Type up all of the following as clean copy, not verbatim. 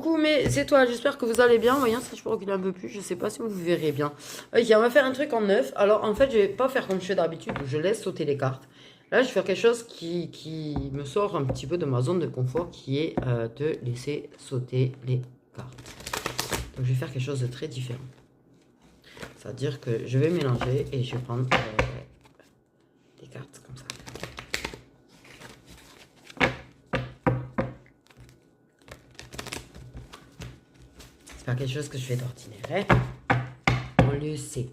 coucou mes étoiles, j'espère que vous allez bien. Voyons si je peux reculer un peu plus, je sais pas si vous verrez bien. Ok, on va faire un truc en neuf. Alors en fait, je vais pas faire comme je fais d'habitude, où je laisse sauter les cartes. Là, je vais faire quelque chose qui me sort un petit peu de ma zone de confort, qui est de laisser sauter les cartes. Donc je vais faire quelque chose de très différent. C'est-à-dire que je vais mélanger et je vais prendre des cartes comme ça. C'est pas quelque chose que je fais d'ordinaire, hein. On le sait.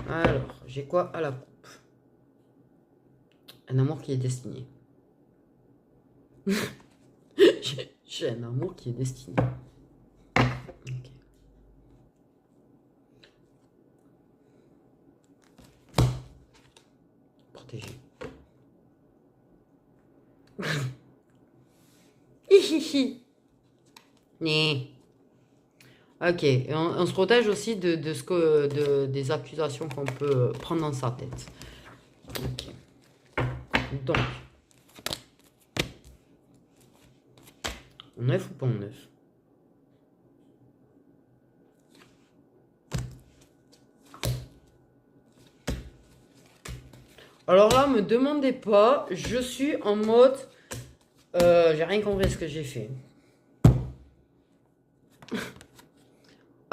Alors, j'ai quoi à la coupe? Un amour qui est destiné. J'ai un amour qui est destiné. Okay. Protégé. Hihihi. Né. Ok, et on se protège aussi des accusations qu'on peut prendre dans sa tête. Ok. Donc, en neuf ou pas en neuf? Alors là, me demandez pas, je suis en mode... j'ai rien compris à ce que j'ai fait.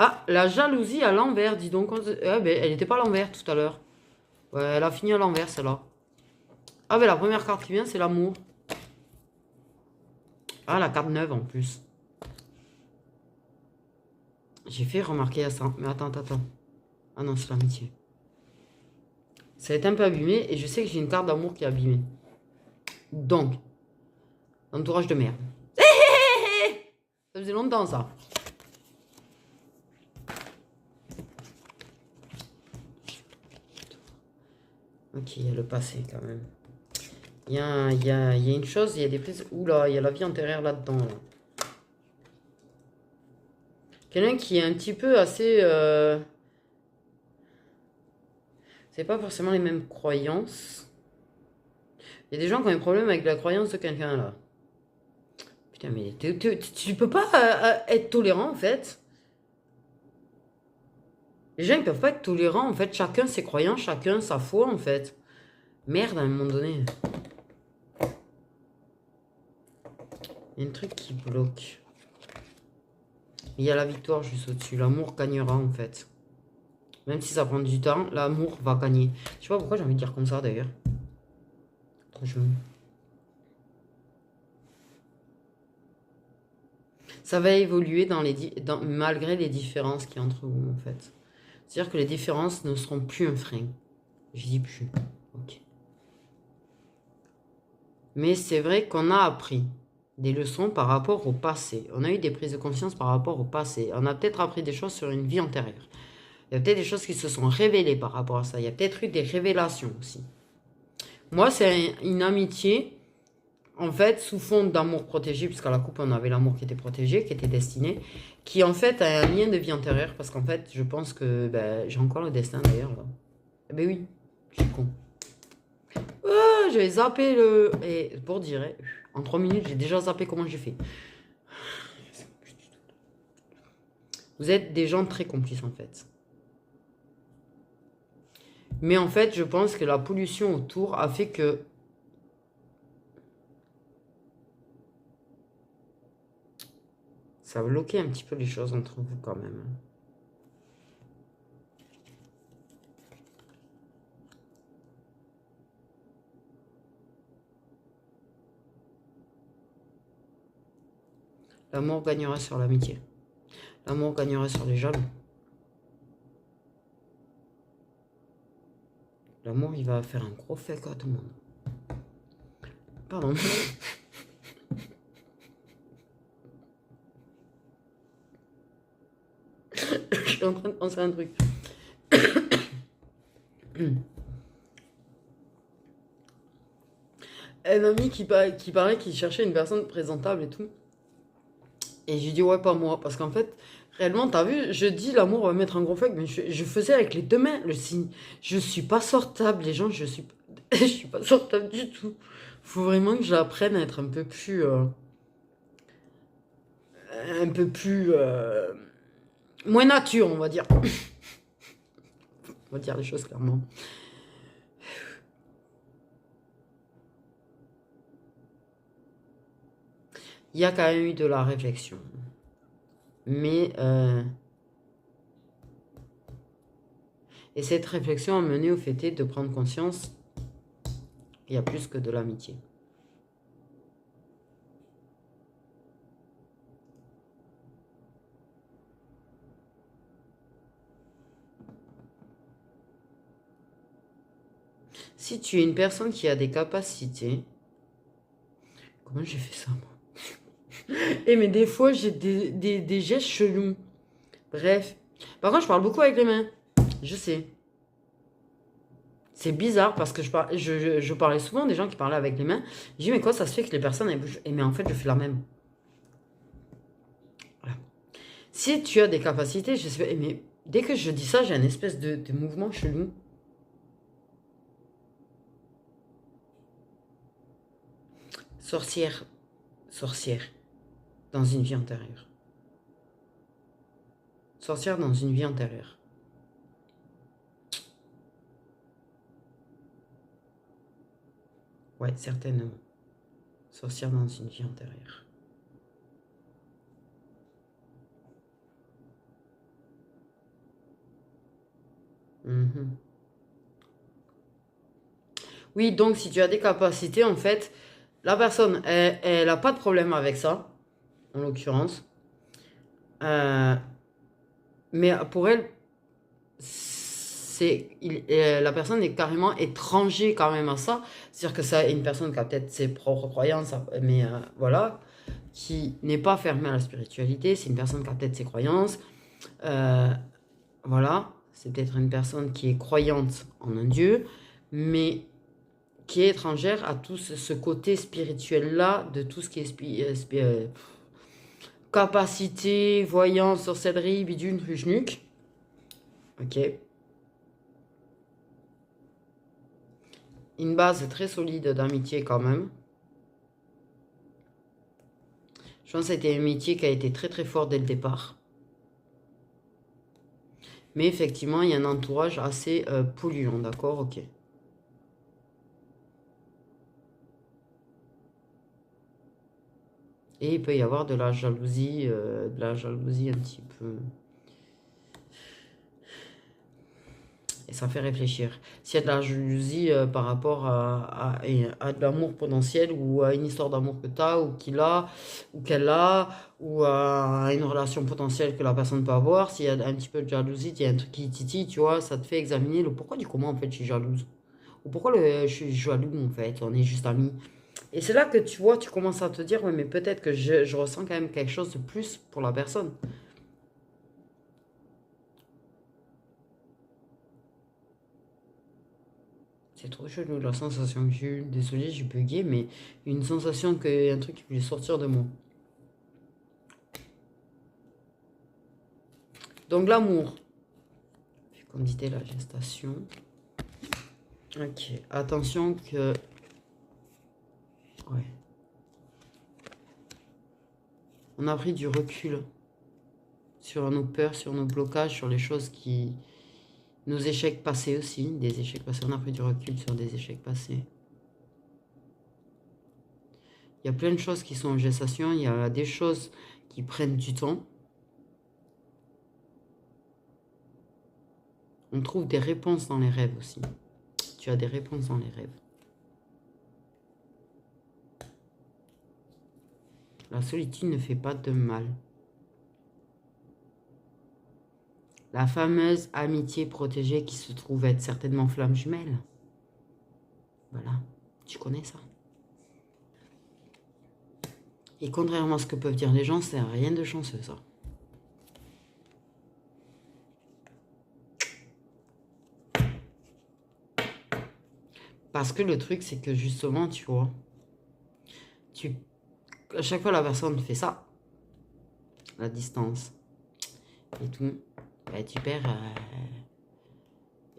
Ah, la jalousie à l'envers, dis donc. Ah, ben, elle n'était pas à l'envers tout à l'heure. Ouais, elle a fini à l'envers, celle-là. Ah, ben la première carte qui vient, c'est l'amour. Ah, la carte neuve en plus. J'ai fait remarquer à ça. Mais attends. Ah non, c'est l'amitié. Ça a été un peu abîmé et je sais que j'ai une carte d'amour qui est abîmée. Donc, l'entourage de merde. Ça faisait longtemps, ça. Ok, il y a le passé quand même. Il y a une chose, il y a des prises. Oula, il y a la vie antérieure là-dedans. Là. Quelqu'un qui est un petit peu assez... C'est pas forcément les mêmes croyances. Il y a des gens qui ont un problème avec la croyance de quelqu'un là. Putain, mais tu peux pas être tolérant en fait. Les gens ils peuvent pas être tolérants en fait. Chacun ses croyances, chacun sa foi en fait. Merde à un moment donné. Il y a un truc qui bloque. Il y a la victoire juste au-dessus. L'amour gagnera en fait. Même si ça prend du temps, l'amour va gagner. Je sais pas pourquoi j'ai envie de dire comme ça d'ailleurs. Franchement. Ça va évoluer malgré les différences qu'il y a entre vous, en fait. C'est-à-dire que les différences ne seront plus un frein. Je dis plus. Ok. Mais c'est vrai qu'on a appris des leçons par rapport au passé. On a eu des prises de conscience par rapport au passé. On a peut-être appris des choses sur une vie antérieure. Il y a peut-être des choses qui se sont révélées par rapport à ça. Il y a peut-être eu des révélations aussi. Moi, c'est une amitié... En fait, sous fond d'amour protégé, puisqu'à la coupe, on avait l'amour qui était protégé, qui était destiné, qui en fait a un lien de vie antérieure, parce qu'en fait, je pense que ben, j'ai encore le destin d'ailleurs. Eh ben oui, je suis con. Ah, j'avais zappé le... Et pour dire, en 3 minutes, j'ai déjà zappé comment j'ai fait. Vous êtes des gens très complices en fait. Mais en fait, je pense que la pollution autour a fait que... Ça a bloqué un petit peu les choses entre vous quand même. L'amour gagnera sur l'amitié. L'amour gagnera sur les jaloux. L'amour, il va faire un gros fake à tout le monde. Pardon. Je suis en train de penser à un truc. Un ami qui parlait qu'il cherchait une personne présentable et tout. Et j'ai dit ouais, pas moi. Parce qu'en fait, réellement, t'as vu, je dis l'amour va mettre un gros fuck, mais je faisais avec les deux mains le signe. Je suis pas sortable, les gens, je suis pas sortable du tout. faut vraiment que j'apprenne à être un peu plus... moins nature, on va dire. On va dire les choses clairement. Il y a quand même eu de la réflexion. Mais... Et cette réflexion a mené au fait de prendre conscience qu'il y a plus que de l'amitié. Si tu es une personne qui a des capacités... Comment j'ai fait ça, moi? Et mais des fois, j'ai des gestes chelous. Bref. Par contre, je parle beaucoup avec les mains. Je sais. C'est bizarre parce que je parlais souvent des gens qui parlaient avec les mains. Je dis, mais quoi, ça se fait que les personnes, elles bougent. Et mais en fait, je fais la même. Voilà. Si tu as des capacités, je sais pas, mais dès que je dis ça, j'ai un espèce de mouvement chelou. Sorcière. Sorcière. Dans une vie antérieure. Sorcière dans une vie antérieure. Ouais, certainement. Sorcière dans une vie antérieure. Mhm. Oui, donc si tu as des capacités, en fait, la personne, elle n'a pas de problème avec ça, en l'occurrence. Mais pour elle, la personne est carrément étranger quand même à ça. C'est-à-dire que c'est une personne qui a peut-être ses propres croyances, mais voilà, qui n'est pas fermée à la spiritualité. C'est une personne qui a peut-être ses croyances. Euh, voilà, c'est peut-être une personne qui est croyante en un Dieu, mais qui est étrangère à tout ce côté spirituel-là, de tout ce qui est capacité, voyance, sorcellerie, bidule, truc. Ok. Une base très solide d'amitié quand même. Je pense que c'était un métier qui a été très très fort dès le départ. Mais effectivement, il y a un entourage assez polluant, d'accord? Ok. Et il peut y avoir de la jalousie un petit peu. Et ça fait réfléchir. S'il y a de la jalousie par rapport à de l'amour potentiel ou à une histoire d'amour que tu as ou qu'il a ou qu'elle a ou à une relation potentielle que la personne peut avoir, s'il y a un petit peu de jalousie, il y a un truc qui titille, tu vois, ça te fait examiner le pourquoi du comment en fait je suis jalouse. Ou pourquoi je suis jaloux en fait, on est juste amis. Et c'est là que tu vois, tu commences à te dire, ouais, mais peut-être que je ressens quand même quelque chose de plus pour la personne. C'est trop chelou la sensation que j'ai eue. Désolé, j'ai bugué, mais une sensation qu'il y a un truc qui voulait sortir de moi. Donc l'amour. Fécondité, la gestation. Ok, attention que... Ouais. On a pris du recul sur nos peurs, sur nos blocages, sur les choses qui... Nos échecs passés aussi, des échecs passés. On a pris du recul sur des échecs passés. Il y a plein de choses qui sont en gestation. Il y a des choses qui prennent du temps. On trouve des réponses dans les rêves aussi. Tu as des réponses dans les rêves. La solitude ne fait pas de mal. La fameuse amitié protégée qui se trouve être certainement flamme jumelle. Voilà, tu connais ça. Et contrairement à ce que peuvent dire les gens, c'est rien de chanceux ça. Parce que le truc, c'est que justement, tu vois, à chaque fois la personne fait ça, la distance et tout, bah, tu perds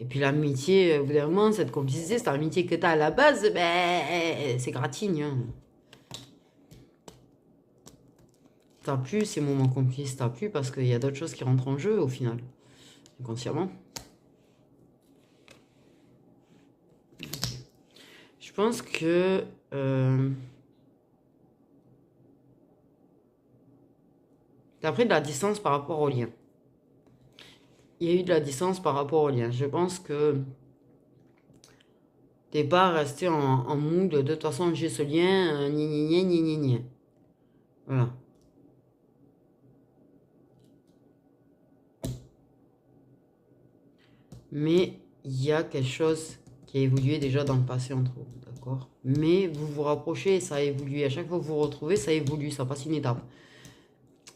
Et puis l'amitié, vraiment, cette complicité, cette amitié que tu as à la base, ben, c'est gratigne. Hein. T'as plus ces moments complices, t'as plus parce qu'il y a d'autres choses qui rentrent en jeu au final, inconsciemment. Je pense que... t'as pris de la distance par rapport au lien. Il y a eu de la distance par rapport au lien. Je pense que t'es pas resté en mood de toute façon j'ai ce lien, ni ni ni ni ni. Voilà. Mais il y a quelque chose qui a évolué déjà dans le passé entre vous, d'accord? Mais vous vous rapprochez, ça a évolué. À chaque fois que vous vous retrouvez, ça évolue, ça passe une étape.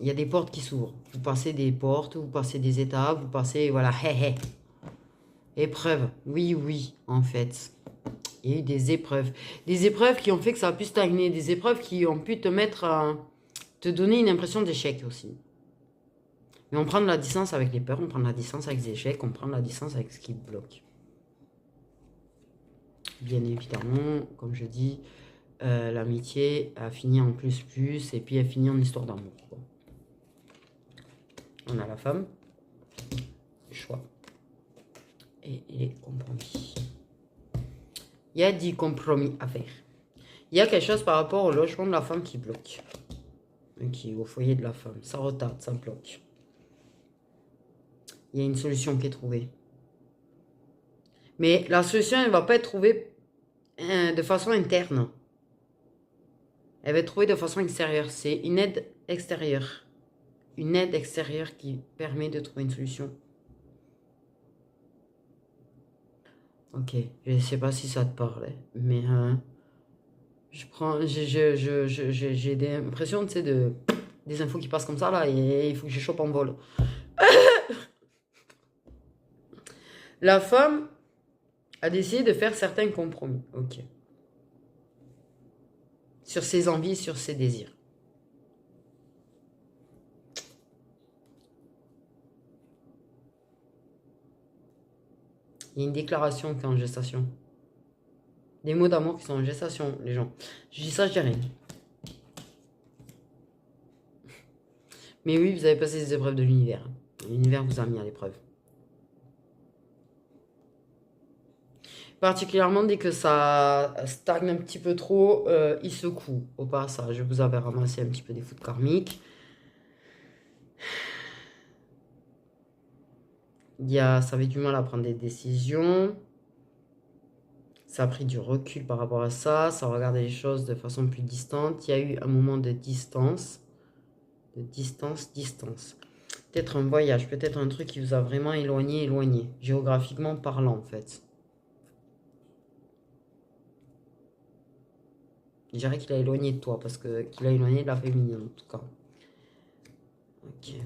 Il y a des portes qui s'ouvrent. Vous passez des portes, vous passez des étapes, vous passez, voilà, hé hé. Épreuves, oui, oui, en fait. Il y a eu des épreuves. Des épreuves qui ont fait que ça a pu stagner. Des épreuves qui ont pu te mettre, te donner une impression d'échec aussi. Mais on prend de la distance avec les peurs, on prend de la distance avec les échecs, on prend de la distance avec ce qui bloque. Bien évidemment, comme je dis, l'amitié a fini en plus et puis elle finit en histoire d'amour. On a la femme, le choix et les compromis. Il y a 10 compromis à faire. Il y a quelque chose par rapport au logement de la femme qui bloque. Qui au foyer de la femme. Ça retarde, ça bloque. Il y a une solution qui est trouvée. Mais la solution, elle ne va pas être trouvée de façon interne. Elle va être trouvée de façon extérieure. C'est une aide extérieure. Une aide extérieure qui permet de trouver une solution. Ok, je ne sais pas si ça te parlait, mais j'ai des impressions, tu sais, des infos qui passent comme ça, là, et il faut que je chope en vol. La femme a décidé de faire certains compromis, ok. Sur ses envies, sur ses désirs. Il y a une déclaration qui est en gestation. Des mots d'amour qui sont en gestation, les gens. Je dis ça, je dis rien. Mais oui, vous avez passé les épreuves de l'univers. L'univers vous a mis à l'épreuve. Particulièrement dès que ça stagne un petit peu trop, il secoue au passage. Vous avez ramassé un petit peu des foudres karmiques. Ça avait du mal à prendre des décisions. Ça a pris du recul par rapport à ça. Ça regardait les choses de façon plus distante. Il y a eu un moment de distance. De distance. Peut-être un voyage, peut-être un truc qui vous a vraiment éloigné. Géographiquement parlant, en fait. Je dirais qu'il a éloigné de toi, parce que qu'il a éloigné de la féminine, en tout cas. Ok.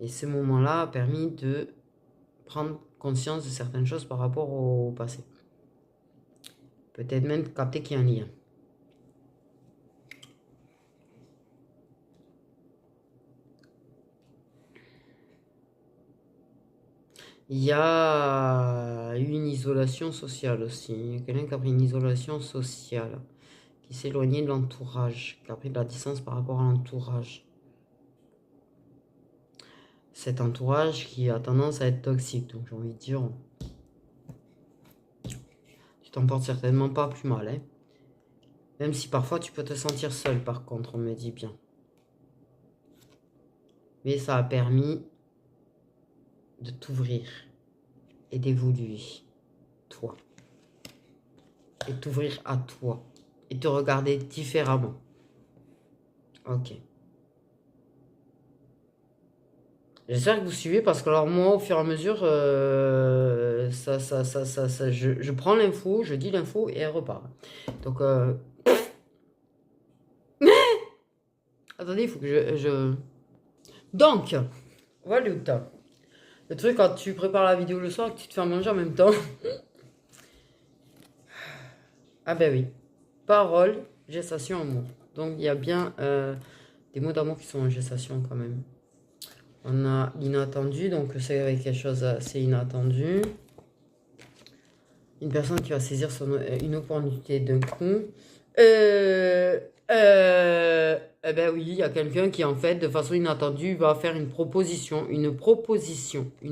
Et ce moment-là a permis de prendre conscience de certaines choses par rapport au passé. Peut-être même capter qu'il y a un lien. Il y a eu une isolation sociale aussi. Il y a quelqu'un qui a pris une isolation sociale, qui s'est éloigné de l'entourage, qui a pris de la distance par rapport à l'entourage. Cet entourage qui a tendance à être toxique, donc j'ai envie de dire, tu t'en portes certainement pas plus mal, hein. Même si parfois tu peux te sentir seul, par contre, on me dit bien. Mais ça a permis de t'ouvrir et d'évoluer, toi. Et t'ouvrir à toi. Et te regarder différemment. Ok. J'espère que vous suivez parce que alors moi, au fur et à mesure, je prends l'info, je dis l'info et elle repart. Donc, attendez, il faut que Donc, voilà. Le truc, quand tu prépares la vidéo le soir, que tu te fais à manger en même temps. Ah ben oui. Parole, gestation, amour. Donc, il y a bien des mots d'amour qui sont en gestation quand même. On a l'inattendu, donc c'est quelque chose assez inattendu. Une personne qui va saisir une opportunité d'un coup. Eh ben oui, il y a quelqu'un qui, en fait, de façon inattendue, va faire une proposition, une proposition, tu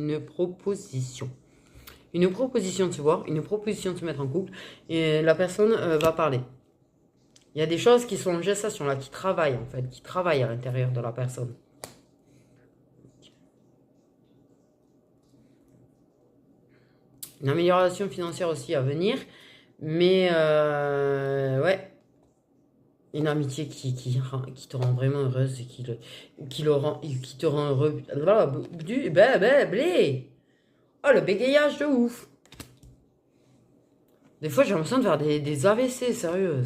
vois, une proposition de se mettre en couple, et la personne va parler. Il y a des choses qui sont en gestation, là, qui travaillent, en fait, qui travaillent à l'intérieur de la personne. Une amélioration financière aussi à venir, mais ouais. Une amitié qui te rend vraiment heureuse et qui te rend heureux. Blé. Oh, le bégayage de ouf. Des fois, j'ai l'impression de faire des AVC, sérieux.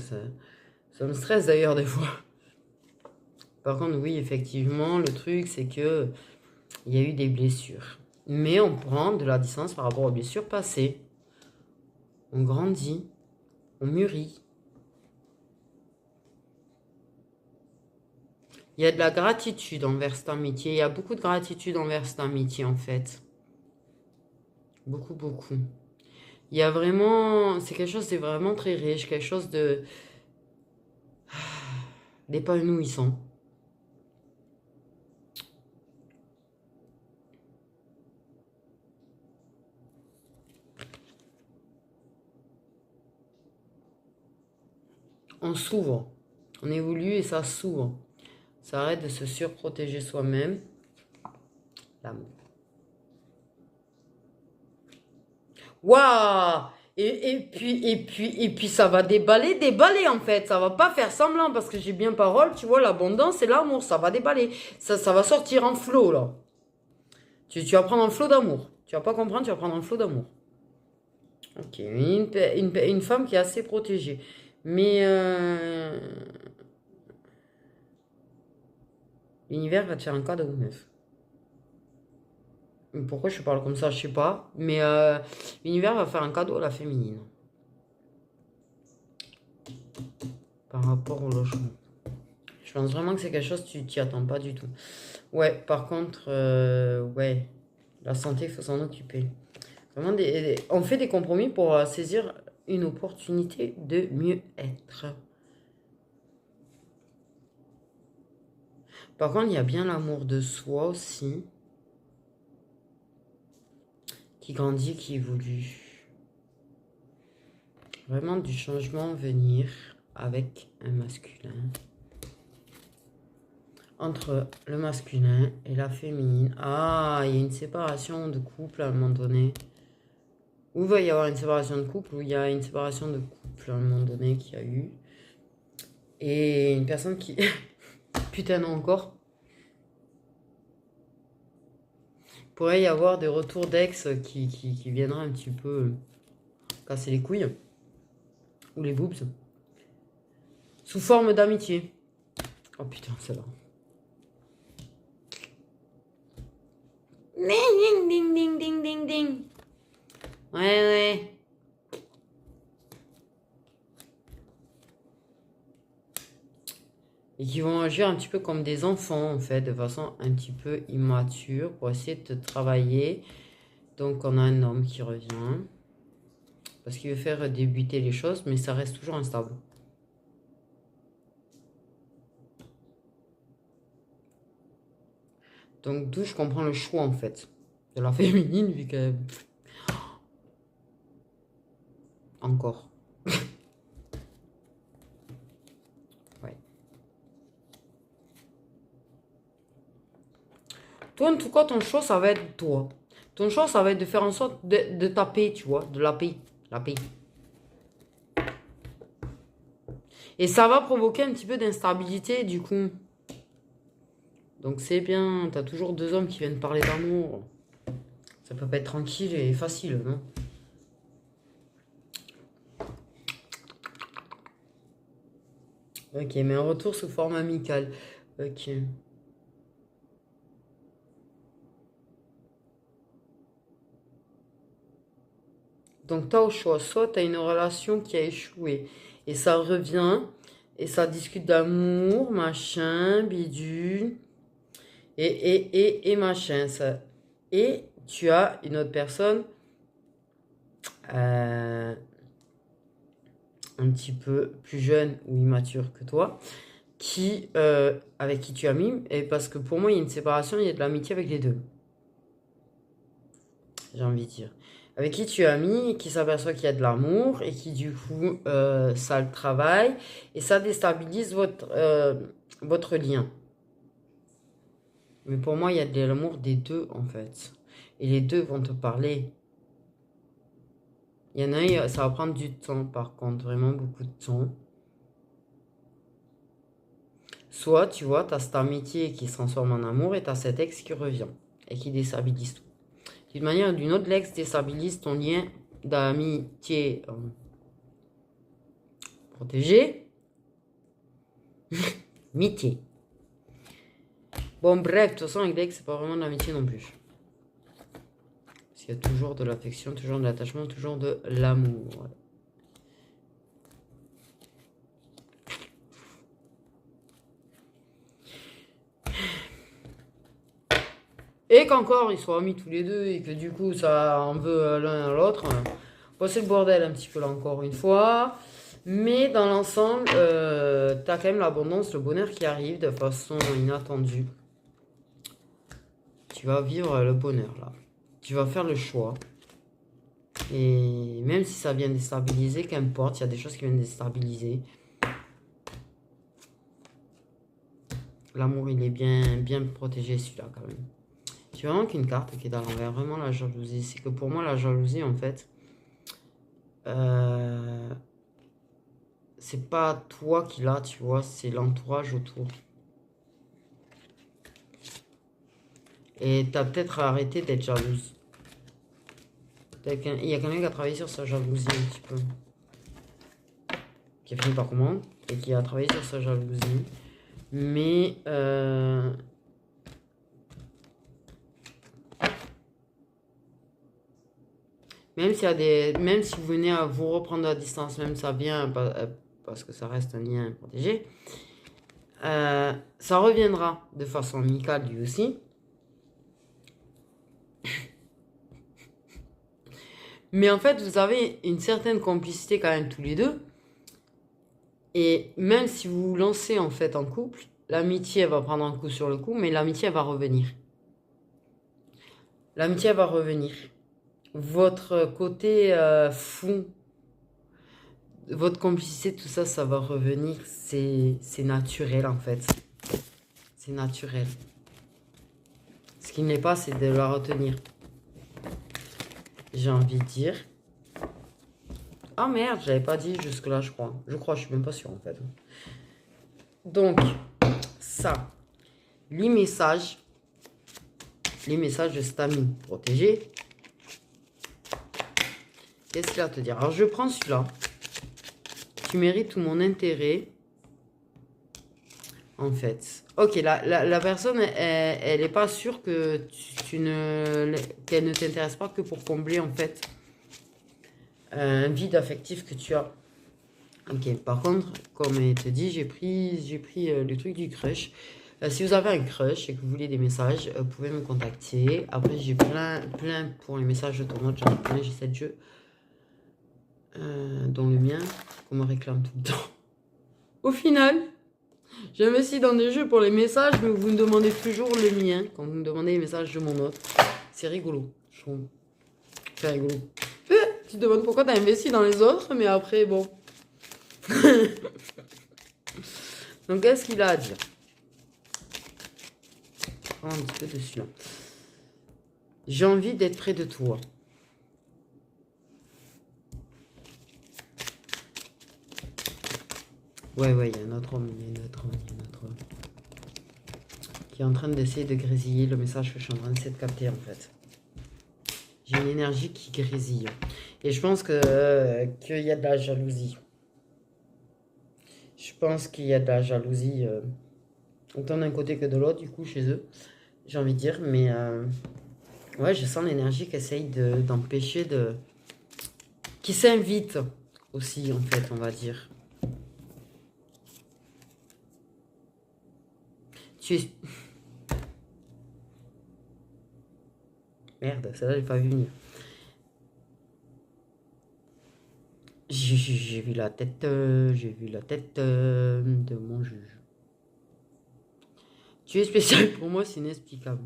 Ça me stresse d'ailleurs des fois. Par contre, oui, effectivement, le truc, c'est que il y a eu des blessures. Mais on prend de la distance par rapport aux blessures passées. On grandit. On mûrit. Il y a de la gratitude envers cette amitié. Il y a beaucoup de gratitude envers cette amitié, en fait. Beaucoup, beaucoup. Il y a vraiment... C'est quelque chose de vraiment très riche. Quelque chose de... d'épanouissant. On s'ouvre. On évolue et ça s'ouvre. Ça arrête de se surprotéger soi-même. L'amour. Waouh! Et puis ça va déballer en fait. Ça va pas faire semblant parce que j'ai bien parole. Tu vois, l'abondance et l'amour, ça va déballer. Ça va sortir en flot là. Tu vas prendre un flot d'amour. Tu vas pas comprendre, tu vas prendre un flot d'amour. Ok, une femme qui est assez protégée. Mais l'univers va te faire un cadeau, meuf. Pourquoi je parle comme ça, je sais pas. Mais l'univers va faire un cadeau à la féminine. Par rapport au logement. Je pense vraiment que c'est quelque chose que tu t'y attends pas du tout. Ouais, par contre, ouais, la santé, il faut s'en occuper. Vraiment, on fait des compromis pour saisir une opportunité de mieux être. Par contre, il y a bien l'amour de soi aussi. Qui grandit, qui évolue. Vraiment du changement venir avec un masculin. Entre le masculin et la féminine. Ah, il y a une séparation de couple à un moment donné. Ou il va y avoir une séparation de couple, ou il y a une séparation de couple à un moment donné qu'il y a eu. Et une personne qui... Putain non encore. Pourrait y avoir des retours d'ex qui viendraient un petit peu casser les couilles. Ou les boobs. Sous forme d'amitié. Oh putain, c'est là. Ding, ding, ding, ding, ding, ding. Ouais. Et qui vont agir un petit peu comme des enfants, en fait, de façon un petit peu immature pour essayer de travailler. Donc, on a un homme qui revient. Parce qu'il veut faire débuter les choses, mais ça reste toujours instable. Donc, d'où je comprends le choix, en fait, de la féminine, vu que... Encore. Ouais. Toi, en tout cas, ton choix, ça va être toi. Ton choix, ça va être de faire en sorte de taper, tu vois, de la paix. La paix. Et ça va provoquer un petit peu d'instabilité, du coup. Donc c'est bien, t'as toujours deux hommes qui viennent parler d'amour. Ça peut pas être tranquille et facile, non? Ok, mais un retour sous forme amicale. Ok. Donc t'as au choix, soit t'as une relation qui a échoué et ça revient et ça discute d'amour, machin, bidule. et machin. Ça. Et tu as une autre personne un petit peu plus jeune ou immature que toi, avec qui tu as mis, et parce que pour moi, il y a une séparation, il y a de l'amitié avec les deux. J'ai envie de dire. Avec qui tu as mis, qui s'aperçoit qu'il y a de l'amour, et qui du coup, ça le travaille, et ça déstabilise votre lien. Mais pour moi, il y a de l'amour des deux, en fait. Et les deux vont te parler. Il y en a un, ça va prendre du temps, par contre, vraiment beaucoup de temps. Soit, tu vois, tu as cette amitié qui se transforme en amour et tu as cet ex qui revient et qui déstabilise tout. D'une manière ou d'une autre, l'ex déstabilise ton lien d'amitié protégé. Amitié. Bon, bref, de toute façon, avec l'ex, c'est pas vraiment de l'amitié non plus. Parce qu'il y a toujours de l'affection, toujours de l'attachement, toujours de l'amour. Et qu'encore ils soient amis tous les deux et que du coup ça en veut l'un à l'autre. Bon, c'est le bordel un petit peu là encore une fois. Mais dans l'ensemble, t'as quand même l'abondance, le bonheur qui arrive de façon inattendue. Tu vas vivre le bonheur là. Tu vas faire le choix. Et même si ça vient déstabiliser, qu'importe, il y a des choses qui viennent déstabiliser. L'amour, il est bien, bien protégé celui-là quand même. Tu vois qu'une carte qui est dans l'envers, vraiment la jalousie. C'est que pour moi, la jalousie, en fait, c'est pas toi qui l'as, tu vois, c'est l'entourage autour. Et t'as peut-être arrêté d'être jalouse. Il y a quelqu'un qui a travaillé sur sa jalousie un petit peu. Qui a fini par comprendre et qui a travaillé sur sa jalousie. Mais même si vous venez à vous reprendre à distance, même ça vient parce que ça reste un lien protégé, ça reviendra de façon amicale lui aussi. Mais en fait, vous avez une certaine complicité quand même tous les deux. Et même si vous vous lancez en fait en couple, l'amitié elle va prendre un coup sur le coup, mais l'amitié elle va revenir. L'amitié elle va revenir. Votre côté fou, votre complicité, tout ça, ça va revenir. C'est naturel en fait. C'est naturel. Ce qui n'est pas, c'est de la retenir. J'ai envie de dire. Ah merde, j'avais pas dit jusque-là, je crois. Je crois, je suis même pas sûre en fait. Donc, ça. Les messages de cet ami protégé. Qu'est-ce qu'il a à te dire? Alors, je prends celui-là. Tu mérites tout mon intérêt. En fait. Ok, la personne, elle n'est pas sûre que qu'elle ne t'intéresse pas que pour combler, en fait, un vide affectif que tu as. Ok, par contre, comme elle te dit, j'ai pris le truc du crush. Si vous avez un crush et que vous voulez des messages, vous pouvez me contacter. Après, j'ai plein pour les messages de ton autre. J'en ai plein, j'ai 7 jeux. Dont le mien, qu'on me réclame tout le temps. Au final, j'investis dans des jeux pour les messages, mais vous me demandez toujours le mien quand vous me demandez les messages de mon autre. C'est rigolo, je trouve. C'est rigolo. Tu te demandes pourquoi tu as investi dans les autres, mais après, bon. Donc, qu'est-ce qu'il a à dire? Un petit peu dessus là. J'ai envie d'être près de toi. Ouais, il y a un autre homme, qui est en train d'essayer de grésiller le message que je suis en train d'essayer de capter en fait. J'ai une énergie qui grésille. Et je pense qu'il y a de la jalousie. Je pense qu'il y a de la jalousie autant d'un côté que de l'autre, du coup, chez eux. J'ai envie de dire, mais ouais, je sens l'énergie qui essaye d'empêcher de... qui s'invite aussi, en fait, on va dire. Tu es... Merde, celle-là, j'ai pas vu venir. J'ai vu la tête, de mon juge. Tu es spécial pour moi, c'est inexplicable.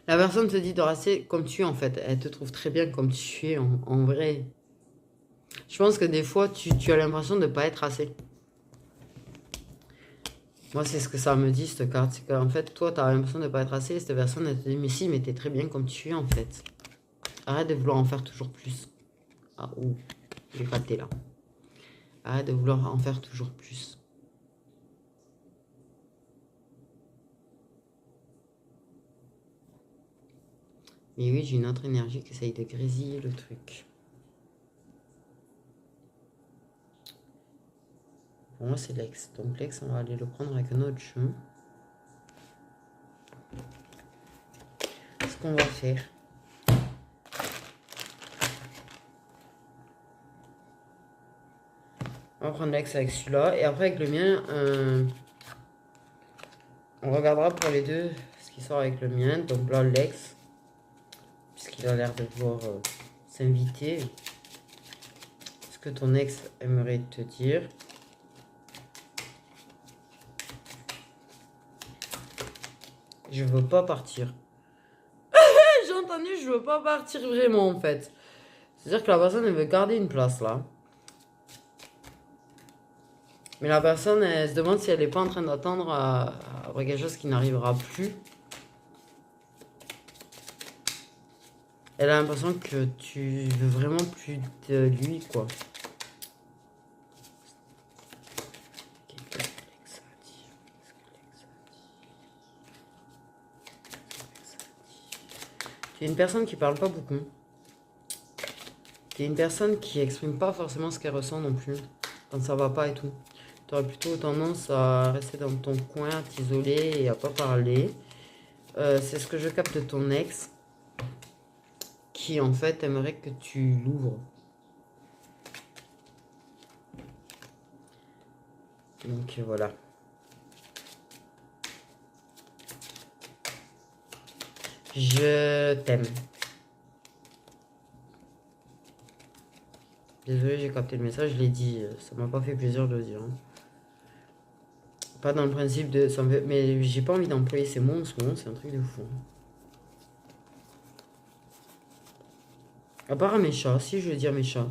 La personne te dit de rester comme tu es en fait. Elle te trouve très bien comme tu es en vrai. Je pense que des fois, tu as l'impression de ne pas être assez. Moi, c'est ce que ça me dit, cette carte. C'est qu'en fait, toi, tu as l'impression de ne pas être assez. Et cette personne, elle te dit, mais si, mais t'es très bien comme tu es en fait. Arrête de vouloir en faire toujours plus. Ah, ouh, j'ai raté là. Arrête de vouloir en faire toujours plus. Mais oui, j'ai une autre énergie qui essaye de grésiller le truc. Pour moi, c'est l'ex. Donc l'ex, on va aller le prendre avec un autre jeu. Ce qu'on va faire. On va prendre l'ex avec celui-là. Et après, avec le mien, on regardera pour les deux ce qui sort avec le mien. Donc là, l'ex. Puisqu'il a l'air de vouloir s'inviter. Ce que ton ex aimerait te dire. Je veux pas partir. J'ai entendu, je veux pas partir vraiment en fait. C'est-à-dire que la personne elle veut garder une place là. Mais la personne elle se demande si elle est pas en train d'attendre après quelque chose qui n'arrivera plus. Elle a l'impression que tu veux vraiment plus de lui quoi. Tu es une personne qui parle pas beaucoup. Tu es une personne qui exprime pas forcément ce qu'elle ressent non plus. Quand ça va pas et tout. Tu aurais plutôt tendance à rester dans ton coin, à t'isoler et à pas parler. C'est ce que je capte de ton ex. Qui en fait aimerait que tu l'ouvres. Donc voilà. Je t'aime. Désolé, j'ai capté le message, je l'ai dit. Ça m'a pas fait plaisir de le dire. Hein. Pas dans le principe de... Ça me fait, mais j'ai pas envie d'employer ces mots en ce moment, c'est un truc de fou. À part à mes chats, si je veux dire mes chats.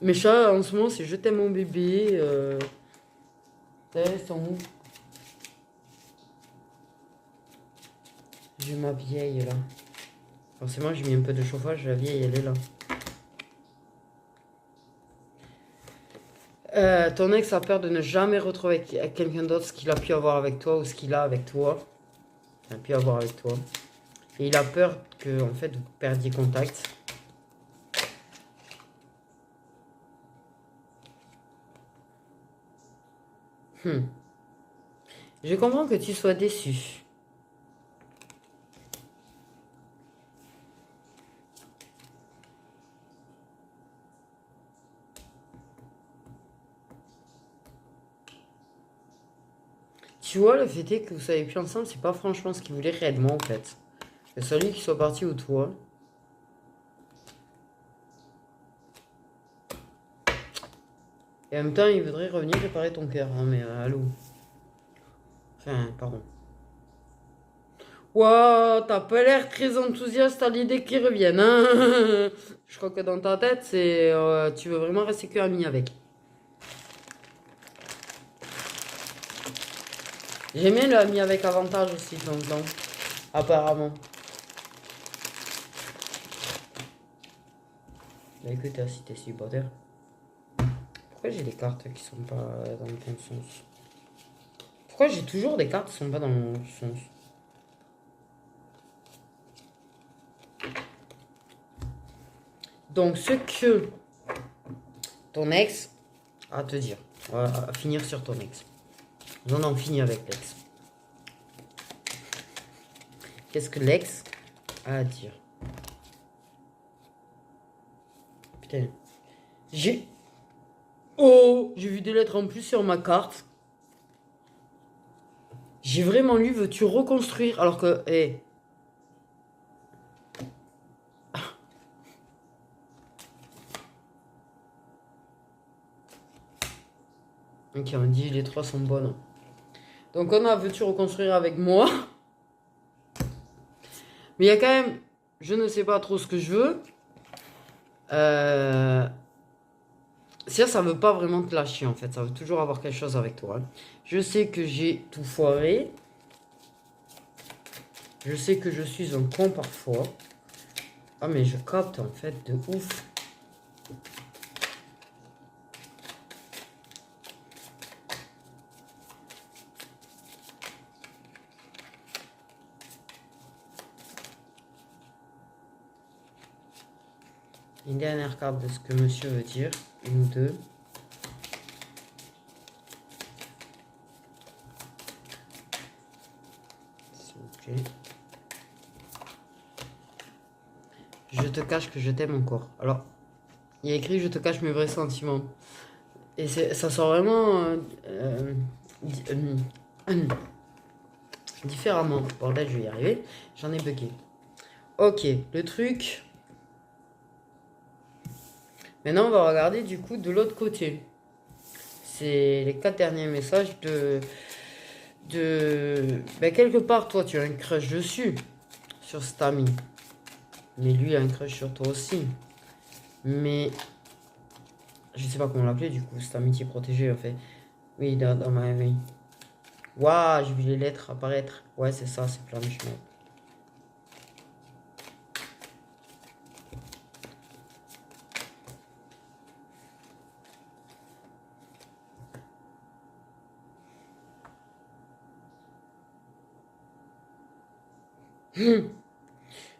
Mes chats, en ce moment, c'est je t'aime mon bébé. Ils sont où? J'ai ma vieille là. Forcément, j'ai mis un peu de chauffage, la vieille, elle est là. Ton ex a peur de ne jamais retrouver quelqu'un d'autre ce qu'il a pu avoir avec toi ou ce qu'il a avec toi. Il a pu avoir avec toi. Et il a peur que, en fait, vous perdiez contact. Je comprends que tu sois déçu. Tu vois, le fait est que vous savez plus ensemble, c'est pas franchement ce qu'il voulait réellement, en fait. C'est celui qui soit parti ou toi. Et en même temps, il voudrait revenir réparer ton cœur. Non mais allô. Enfin, pardon. Wow, t'as pas l'air très enthousiaste à l'idée qu'il revienne, hein. Je crois que dans ta tête, c'est tu veux vraiment rester que ami avec. J'aime bien le ami avec avantage aussi, donc, apparemment. Bah écoute, si t'es célibataire. Pourquoi j'ai des cartes qui sont pas dans le bon sens? Pourquoi j'ai toujours des cartes qui sont pas dans le bon sens? Donc, ce que ton ex a à te dire. On va finir sur ton ex. On en finit avec l'ex. Qu'est-ce que l'ex a à dire? Putain. J'ai... Oh, j'ai vu des lettres en plus sur ma carte. J'ai vraiment lu, veux-tu reconstruire? Alors que, hé. Ok, on dit les trois sont bonnes. Donc on a veux-tu reconstruire avec moi? Mais il y a quand même, je ne sais pas trop ce que je veux. Ça veut pas vraiment te lâcher en fait. Ça veut toujours avoir quelque chose avec toi. Je sais que j'ai tout foiré. Je sais que je suis un con parfois. Ah mais je capte en fait de ouf. Une dernière carte de ce que monsieur veut dire. Une ou deux. S'il vous plaît. Je te cache que je t'aime encore. Alors, il y a écrit je te cache mes vrais sentiments. Et ça sort vraiment différemment. Bordel, je vais y arriver. J'en ai bugué. Ok, le truc. Maintenant, on va regarder du coup de l'autre côté. C'est les 4 derniers messages Ben, quelque part, toi, tu as un crush dessus. Sur cet ami. Mais lui a un crush sur toi aussi. Mais... Je sais pas comment l'appeler du coup. Cette amitié protégée, en fait. Oui, dans ma vie. Waouh, j'ai vu les lettres apparaître. Ouais, c'est ça, c'est plein de chemin.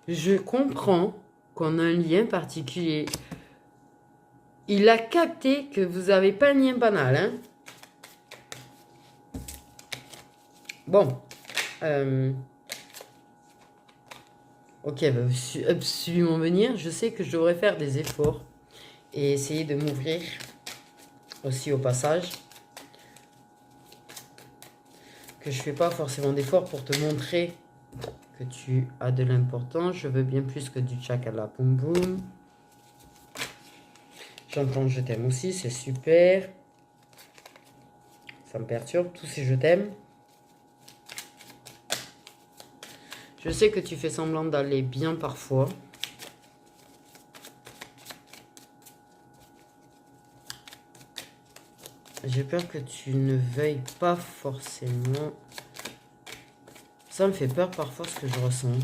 Je comprends qu'on a un lien particulier. Il a capté que vous avez pas un lien banal, hein. Bon. Ok, bah, absolument venir. Je sais que je devrais faire des efforts et essayer de m'ouvrir aussi au passage. Que je fais pas forcément d'efforts pour te montrer que tu as de l'importance. Je veux bien plus que du chakala boum boum. J'entends je t'aime aussi, c'est super. Ça me perturbe, tous ces je t'aime. Je sais que tu fais semblant d'aller bien parfois. J'ai peur que tu ne veuilles pas forcément. Ça me fait peur parfois ce que je ressens.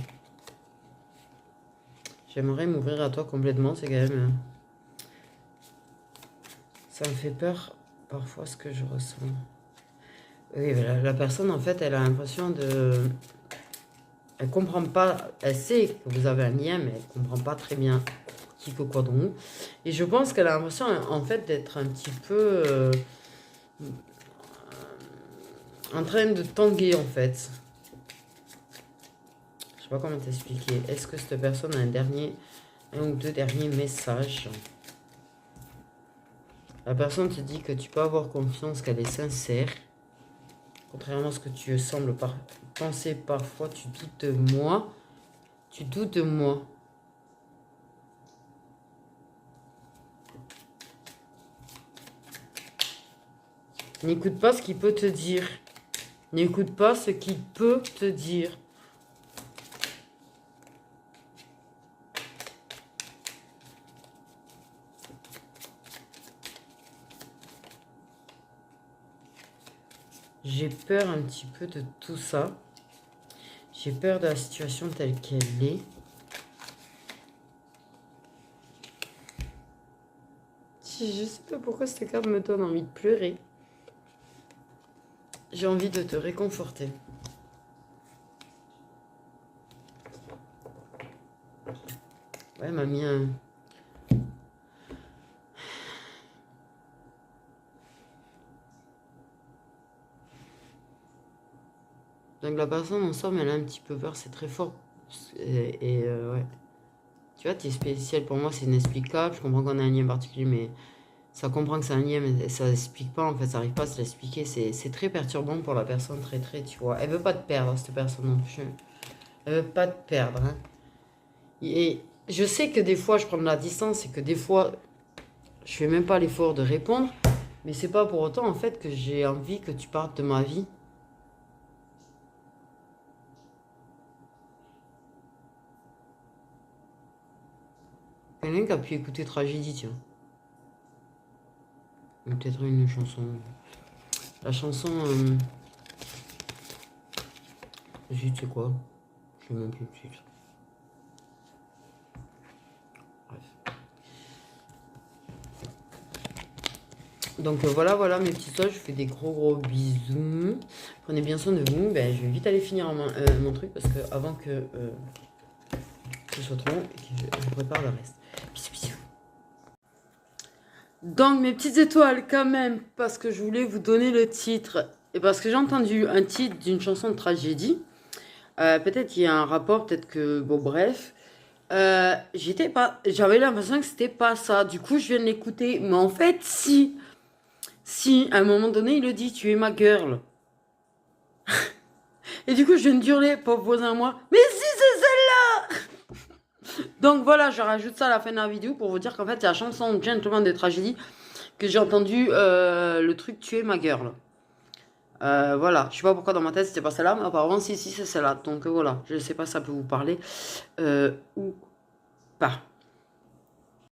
J'aimerais m'ouvrir à toi complètement, c'est quand même... Ça me fait peur parfois ce que je ressens. Oui, la personne en fait, elle a l'impression de... Elle comprend pas, elle sait que vous avez un lien, mais elle comprend pas très bien qui que quoi donc. Et je pense qu'elle a l'impression en fait d'être un petit peu en train de tanguer en fait. Je sais pas comment t'expliquer. Est-ce que cette personne a un ou deux derniers messages? La personne te dit que tu peux avoir confiance, qu'elle est sincère. Contrairement à ce que tu sembles penser parfois, tu doutes de moi. Tu doutes de moi. N'écoute pas ce qu'il peut te dire. N'écoute pas ce qu'il peut te dire. J'ai peur un petit peu de tout ça. J'ai peur de la situation telle qu'elle est. Je sais pas pourquoi cette carte me donne envie de pleurer. J'ai envie de te réconforter. Ouais, m'a mis un... Donc la personne en somme, elle a un petit peu peur, c'est très fort. Ouais. Tu vois, t'es spécial pour moi, c'est inexplicable. Je comprends qu'on a un lien particulier, mais Ça comprend que c'est un lien, mais ça explique pas, en fait, ça arrive pas à se l'expliquer. C'est très perturbant pour la personne, très, tu vois. Elle veut pas te perdre, cette personne non plus. Elle veut pas te perdre, hein. Et je sais que des fois, je prends de la distance et que des fois, je fais même pas l'effort de répondre. Mais c'est pas pour autant, en fait, que j'ai envie que tu partes de ma vie. Quelqu'un qui a pu écouter Tragédie, tiens. Ou peut-être une chanson. La chanson. Zut, c'est quoi? Je sais même plus le titre. Bref. Donc voilà mes petits soins, je vous fais des gros bisous. Prenez bien soin de vous. Ben, je vais vite aller finir mon truc parce que avant que ce soit trop long et que je prépare le reste. Bisous, bisous. Donc mes petites étoiles quand même, parce que je voulais vous donner le titre. Et parce que j'ai entendu un titre d'une chanson de Tragédie. Peut-être qu'il y a un rapport, peut-être que... Bon bref. J'avais l'impression que c'était pas ça. Du coup je viens de l'écouter. Mais en fait si... Si, à un moment donné, il le dit, tu es ma girl. Et du coup, je viens de hurler, pauvre voisin à moi. Mais si, c'est celle-là. Donc voilà, je rajoute ça à la fin de la vidéo pour vous dire qu'en fait, c'est la chanson Gentleman de Tragédie que j'ai entendu le truc tu es ma girl. Voilà, je sais pas pourquoi dans ma tête c'était pas celle-là, mais apparemment si, c'est celle-là. Donc voilà, je sais pas si ça peut vous parler ou pas.